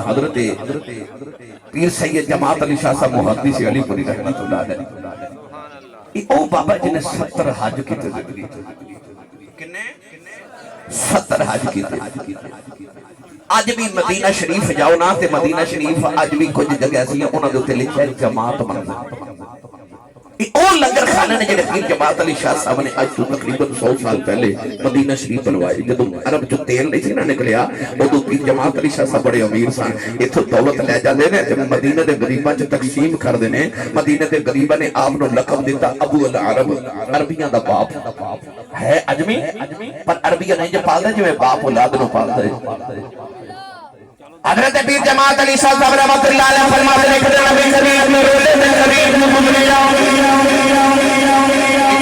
हजरत पीर सैयद जमात अली शाह साहब मुहद्दिस अलीपुरी रहमतुल्लाह अलैह ओ बाबा जी ने 70 हज कीते किन्ने 70 हज कीते अज भी मदीना शरीफ जाओ ना ते मदीना शरीफ अज भी कुछ जगह ऐसी उन्हां दे उत्ते लिखिआ जमात मंदिर ओ लंगर खाने ने जेडे पीर जमात अली शाह साहब ने आज तो तकरीबन 100 साल पहले मदीना शरीफ बनवाए जदों अरब चो तेल नहीं सी ना निकलिया उदों पीर जमात अली शाह साहब बड़े अमीर सन इथों दौलत लै जांदे ने ते मदीने दे गरीबां च तकसीम करदे ने मदीने दे गरीबां ने आप नु लक़ब दिता अबू अल अरब अरबियां दा बाप है अजमी पर अरबियां नहीं जो पालदे जिवें बाप औलाद नु पालदा है हज़रत पीर जमात अली शाह साहब रहमतुल्लाह अलैह फरमाते हैं कि नबी करीम ने रोज़े में करीब में गुज़रे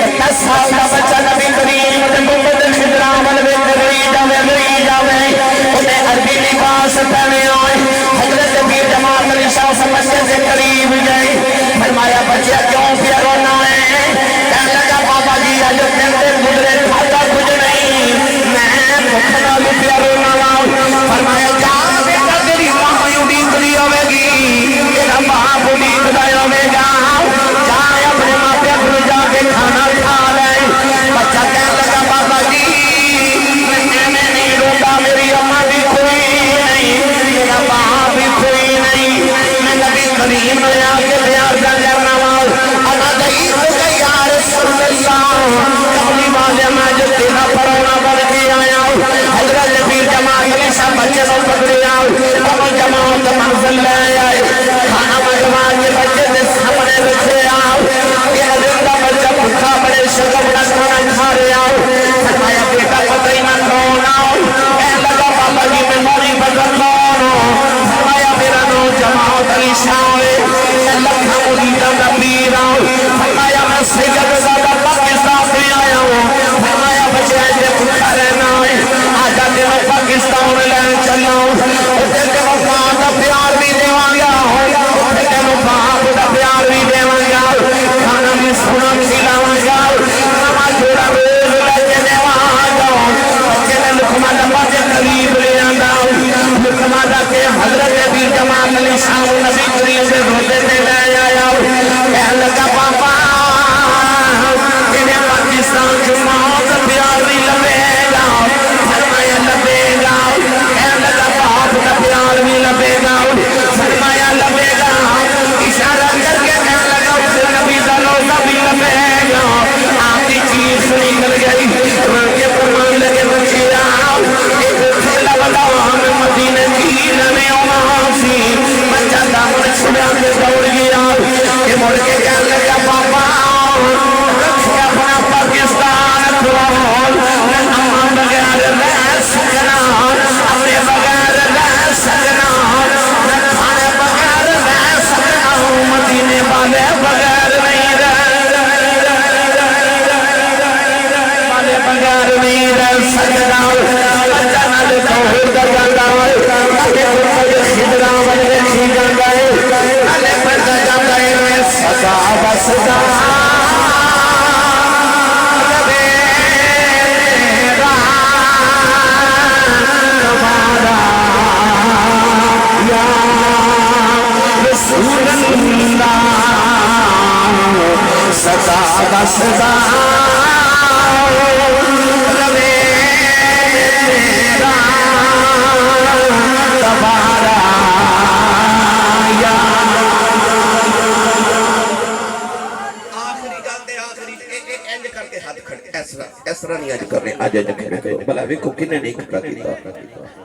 एक 10 साल का बच्चा नबी करीम ने गुंबद खिदरा अमल में गई जावे उन्हें अरबी लिबास पहने आए हज़रत पीर जमात अली शाह साहब बच्चे से करीब गए फरमाया बच्चा क्यों फिर रोना है कहने लगा बाबा जी आज दिन गुज़रे खाता कुछ नहीं मैं भूख नाल पिया रोना फरमाया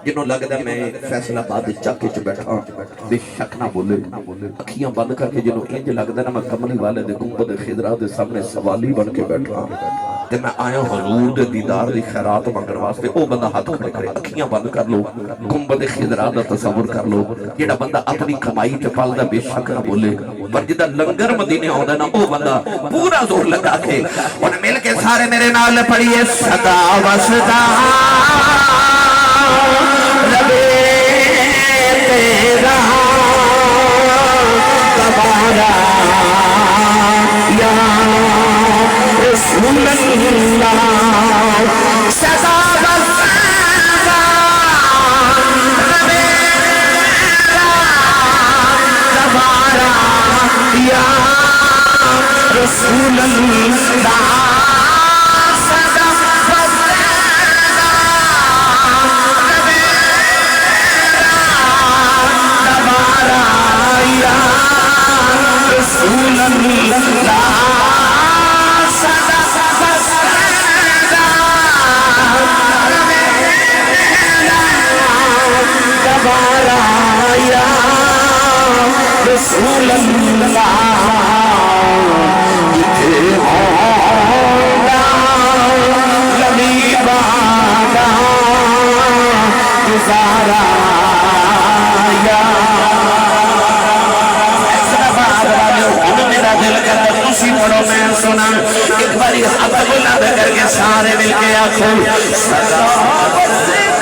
जिन्हों लगता मैं फैसलाबाद चक्के च बैठा बेशक ना बोले अखियां बंद करके जिन्हों इंज लगता ना मैं कमली वाले दे गुंबद खिदरा दे सामने सवाली बन के बैठा ते मैं आया हुजूर दे दीदार दी खैरात मंगण वास्ते ओ बंदा हाथ खड़े करे अखियां बंद कर लो गुंबद खिदरा दा तसव्वुर कर लो जेड़ा बंदा अपनी कमाई च पलदा बेशक ना बोले पर जिदा लंगर मदीने आउंदा ना ओ बंदा पूरा जोर लगा के हुण मिल के सारे मेरे नाल पढ़िए सदा वसदा रबे तेरा तबारा या रसूल अल्लाह सदा वसदा रबे रसूल अल्लाह सदा फतेदा दबारा या रसूल अल्लाह सदा फतेदा दबारा या रसूल अल्लाह सुना एक बारी हाथ बुलंद करके सारे मिलके आखो सदा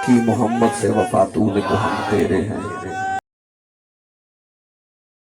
कि मोहम्मद से वफा तूने को हम तेरे हैं।